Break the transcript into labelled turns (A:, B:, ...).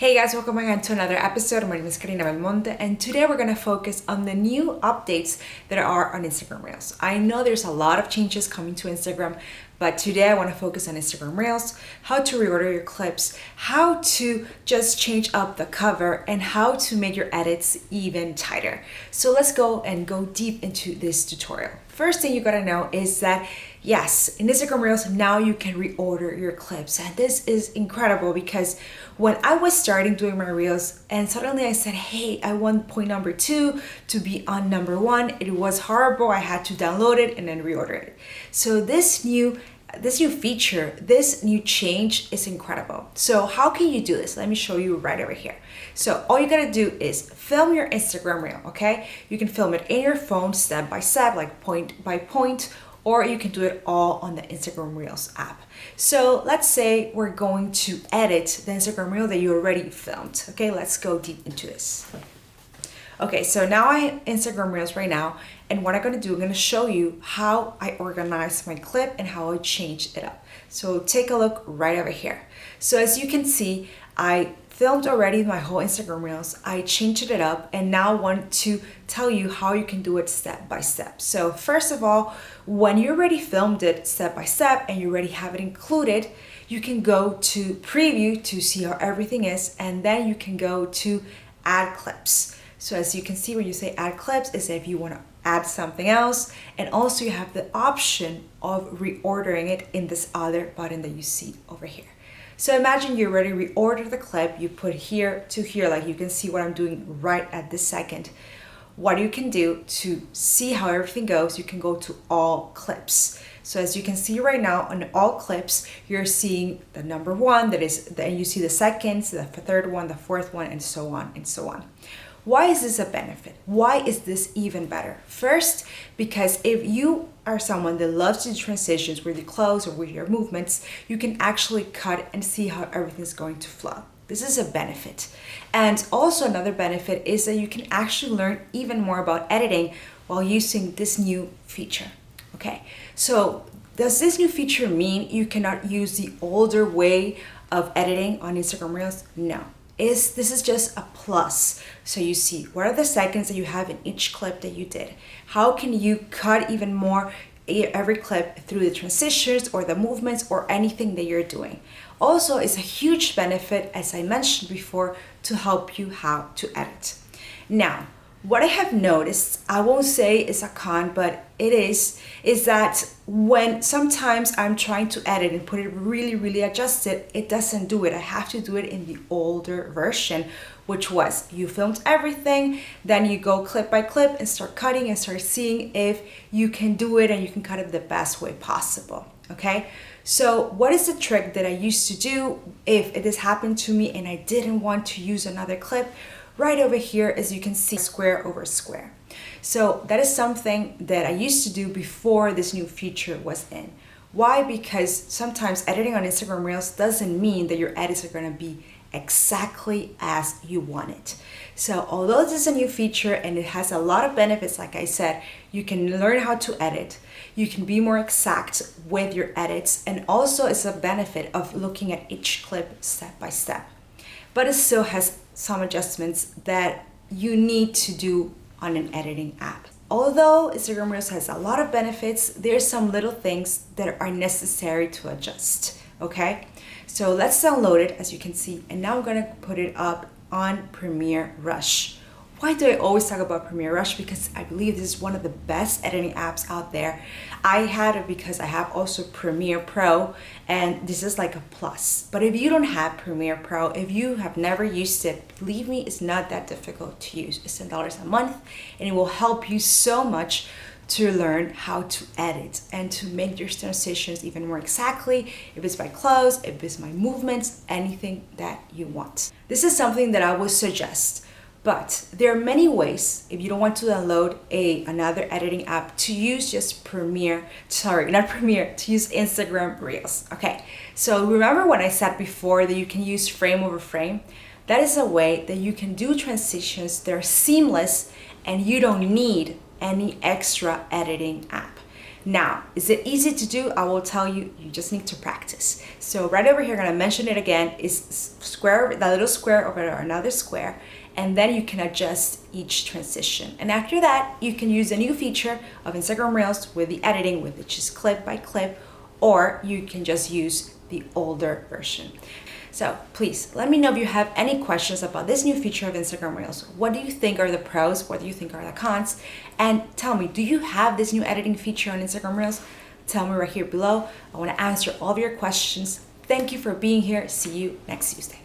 A: Hey guys, welcome again to another episode. My name is Carina Belmonte, and today we're going to focus on the new updates that are on Instagram Reels. I know there's a lot of changes coming to Instagram, but today I want to focus on Instagram Reels, how to reorder your clips, how to just change up the cover, and how to make your edits even tighter. So let's go deep into this tutorial. First thing you gotta know is that yes, in Instagram Reels, now you can reorder your clips. And this is incredible because when I was starting doing my Reels and suddenly I said, hey, I want point number 2 to be on number 1, it was horrible. I had to download it and then reorder it. So this new feature, this new change is incredible. So how can you do this? Let me show you right over here. So all you gotta do is film your Instagram reel, okay? You can film it in your phone step by step, like point by point, or you can do it all on the Instagram Reels app. So let's say we're going to edit the Instagram reel that you already filmed. Okay, let's go deep into this. Okay, so now I have Instagram Reels right now, and what I'm gonna do, I'm gonna show you how I organize my clip and how I change it up. So take a look right over here. So as you can see, I filmed already my whole Instagram Reels, I changed it up, and now I want to tell you how you can do it step by step. So first of all, when you already filmed it step by step and you already have it included, you can go to preview to see how everything is, and then you can go to add clips. So as you can see, when you say add clips, is if you want to add something else, and also you have the option of reordering it in this other button that you see over here. So imagine you already reordered the clip, you put here to here, like you can see what I'm doing right at this second. What you can do to see how everything goes, you can go to all clips. So as you can see right now on all clips, you're seeing the number 1, then you see the seconds, the third one, the fourth one, and so on and so on. Why is this a benefit? Why is this even better? First, because if you are someone that loves to do transitions with your clothes or with your movements, you can actually cut and see how everything's going to flow. This is a benefit. And also another benefit is that you can actually learn even more about editing while using this new feature. Okay, so does this new feature mean you cannot use the older way of editing on Instagram Reels? No. This is just a plus. So you see what are the seconds that you have in each clip that you did. How can you cut even more every clip through the transitions or the movements or anything that you're doing. Also, it's a huge benefit, as I mentioned before, to help you how to edit. Now, what I have noticed, I won't say it's a con, but it is that when sometimes I'm trying to edit and put it really adjusted, it doesn't do it. I have to do it in the older version, which was you filmed everything, then you go clip by clip and start cutting and start seeing if you can do it and you can cut it the best way possible, okay? So what is the trick that I used to do if this happened to me and I didn't want to use another clip? Right over here, as you can see, square over square. So that is something that I used to do before this new feature was in. Why? Because sometimes editing on Instagram Reels doesn't mean that your edits are going to be exactly as you want it. So although this is a new feature and it has a lot of benefits, like I said, you can learn how to edit, you can be more exact with your edits, and also it's a benefit of looking at each clip step by step. But it still has some adjustments that you need to do on an editing app. Although Instagram Reels has a lot of benefits, there's some little things that are necessary to adjust, okay? So let's download it, as you can see, and now I'm gonna put it up on Premiere Rush. Why do I always talk about Premiere Rush? Because I believe this is one of the best editing apps out there. I had it because I have also Premiere Pro, and this is like a plus. But if you don't have Premiere Pro, if you have never used it, believe me, it's not that difficult to use. It's $10 a month, and it will help you so much to learn how to edit and to make your transitions even more exactly, if it's by clothes, if it's by movements, anything that you want. This is something that I would suggest. But there are many ways, if you don't want to download another editing app, to use just to use Instagram Reels. Okay, so remember when I said before that you can use frame over frame? That is a way that you can do transitions that are seamless and you don't need any extra editing app. Now, is it easy to do? I will tell you, you just need to practice. So right over here, I'm gonna mention it again, is square, that little square over another square, and then you can adjust each transition. And after that, you can use a new feature of Instagram Reels with the editing, with which is clip by clip, or you can just use the older version. So please let me know if you have any questions about this new feature of Instagram Reels. What do you think are the pros? What do you think are the cons? And tell me, do you have this new editing feature on Instagram Reels? Tell me right here below. I want to answer all of your questions. Thank you for being here. See you next Tuesday.